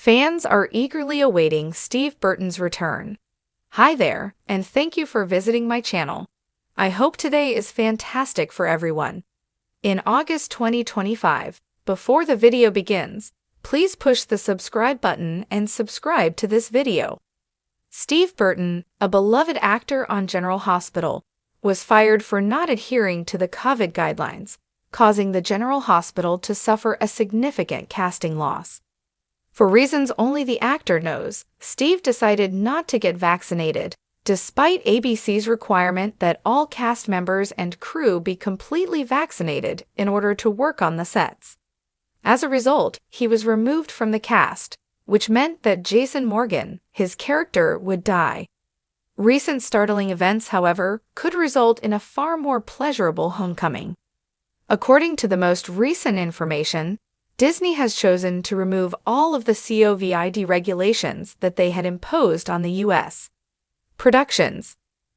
Fans are eagerly awaiting Steve Burton's return. Hi there, and thank you for visiting my channel. I hope today is fantastic for everyone. In August 2025, before the video begins, please push the subscribe button and subscribe to this video. Steve Burton, a beloved actor on General Hospital, was fired for not adhering to the COVID guidelines, causing the General Hospital to suffer a significant casting loss. For reasons only the actor knows, Steve decided not to get vaccinated, despite ABC's requirement that all cast members and crew be completely vaccinated in order to work on the sets. As a result, he was removed from the cast, which meant that Jason Morgan, his character, would die. Recent startling events, however, could result in a far more pleasurable homecoming. According to the most recent information, Disney has chosen to remove all of the COVID regulations that they had imposed on the U.S. productions.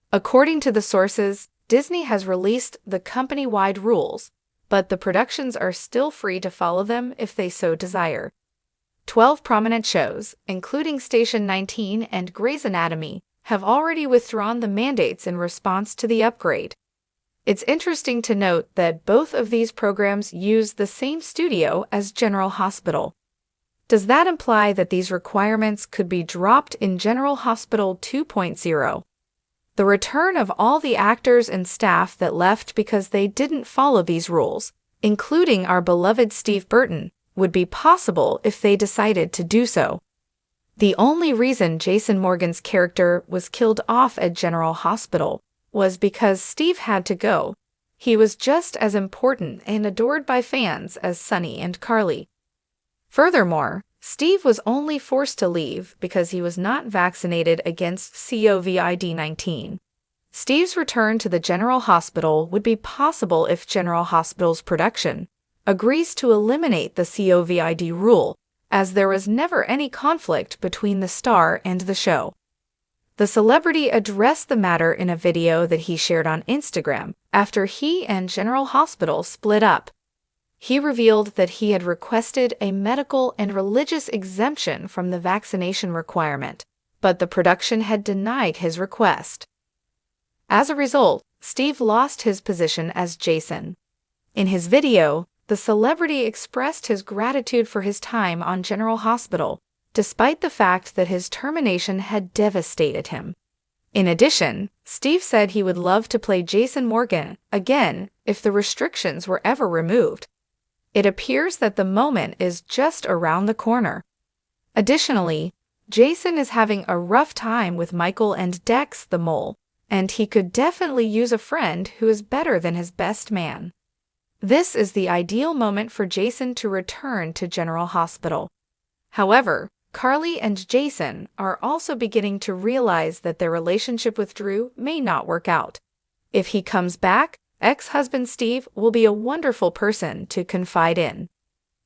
According to the sources, Disney has released the company-wide rules, but the productions are still free to follow them if they so desire. 12 prominent shows, including Station 19 and Grey's Anatomy, have already withdrawn the mandates in response to the upgrade. It's interesting to note that both of these programs use the same studio as General Hospital. Does that imply that these requirements could be dropped in General Hospital 2.0? The return of all the actors and staff that left because they didn't follow these rules, including our beloved Steve Burton, would be possible if they decided to do so. The only reason Jason Morgan's character was killed off at General Hospital was because Steve had to go. He was just as important and adored by fans as Sonny and Carly. Furthermore, Steve was only forced to leave because he was not vaccinated against COVID-19. Steve's return to the General Hospital would be possible if General Hospital's production agrees to eliminate the COVID rule, as there was never any conflict between the star and the show. The celebrity addressed the matter in a video that he shared on Instagram after he and General Hospital split up. He revealed that he had requested a medical and religious exemption from the vaccination requirement, but the production had denied his request. As a result, Steve lost his position as Jason. In his video, the celebrity expressed his gratitude for his time on General Hospital, despite the fact that his termination had devastated him. In addition, Steve said he would love to play Jason Morgan again if the restrictions were ever removed. It appears that the moment is just around the corner. Additionally, Jason is having a rough time with Michael and Dex the mole, and he could definitely use a friend who is better than his best man. This is the ideal moment for Jason to return to General Hospital. However, Carly and Jason are also beginning to realize that their relationship with Drew may not work out. If he comes back, ex-husband Steve will be a wonderful person to confide in.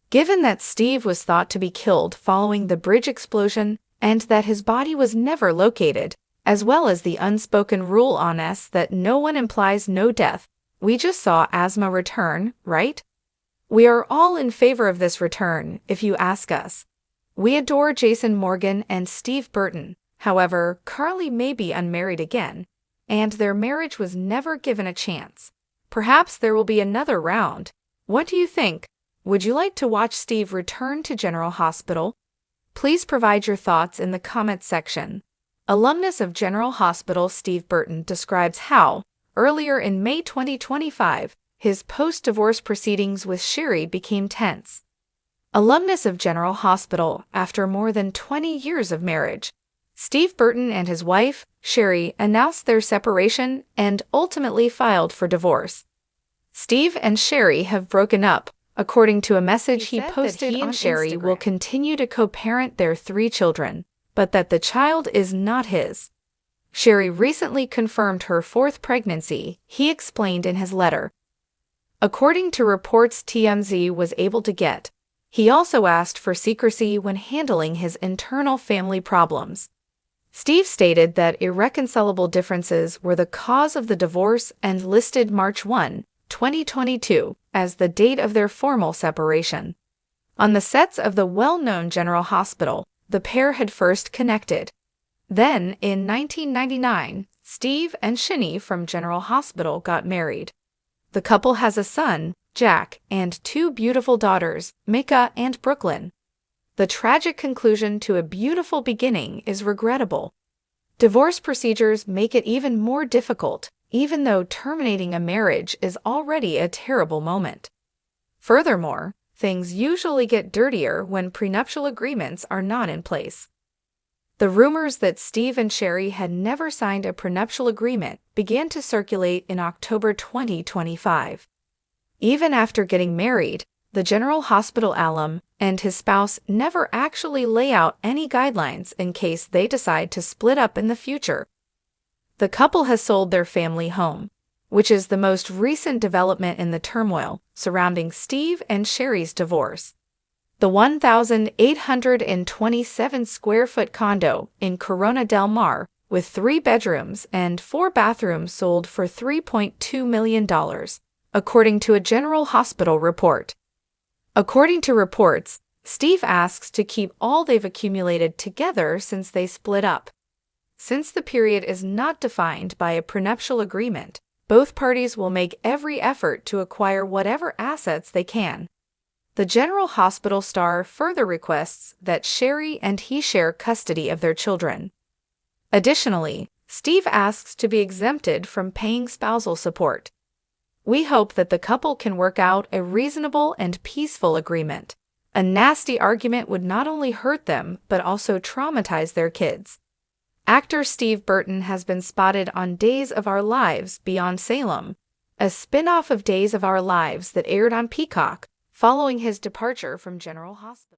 Given that Steve was thought to be killed following the bridge explosion and that his body was never located, as well as the unspoken rule on us that no one implies no death, we just saw asthma return, right? We are all in favor of this return, if you ask us. We adore Jason Morgan and Steve Burton. However, Carly may be unmarried again, and their marriage was never given a chance. Perhaps there will be another round. What do you think? Would you like to watch Steve return to General Hospital? Please provide your thoughts in the comments section. Alumnus of General Hospital Steve Burton describes how, earlier in May 2025, his post-divorce proceedings with Sherry became tense. Alumnus of General Hospital, after more than 20 years of marriage, Steve Burton and his wife, Sherry, announced their separation and ultimately filed for divorce. Steve and Sherry have broken up, according to a message he posted on Instagram. Sherry will continue to co-parent their 3 children, but that the child is not his. Sherry recently confirmed her 4th pregnancy, he explained in his letter. According to reports TMZ was able to get, he also asked for secrecy when handling his internal family problems. Steve stated that irreconcilable differences were the cause of the divorce and listed March 1, 2022, as the date of their formal separation. On the sets of the well-known General Hospital, the pair had first connected. Then, in 1999, Steve and Shinny from General Hospital got married. The couple has a son, Jack, and two beautiful daughters, Micah and Brooklyn. The tragic conclusion to a beautiful beginning is regrettable. Divorce procedures make it even more difficult, even though terminating a marriage is already a terrible moment. Furthermore, things usually get dirtier when prenuptial agreements are not in place. The rumors that Steve and Sherry had never signed a prenuptial agreement began to circulate in October 2025. Even after getting married, the General Hospital alum and his spouse never actually lay out any guidelines in case they decide to split up in the future. The couple has sold their family home, which is the most recent development in the turmoil surrounding Steve and Sherry's divorce. The 1,827-square-foot condo in Corona del Mar, with 3 bedrooms and 4 bathrooms, sold for $3.2 million, according to a General Hospital report. According to reports, Steve asks to keep all they've accumulated together since they split up. Since the period is not defined by a prenuptial agreement, both parties will make every effort to acquire whatever assets they can. The General Hospital star further requests that Sherry and he share custody of their children. Additionally, Steve asks to be exempted from paying spousal support. We hope that the couple can work out a reasonable and peaceful agreement. A nasty argument would not only hurt them but also traumatize their kids. Actor Steve Burton has been spotted on Days of Our Lives Beyond Salem, a spin-off of Days of Our Lives that aired on Peacock, following his departure from General Hospital.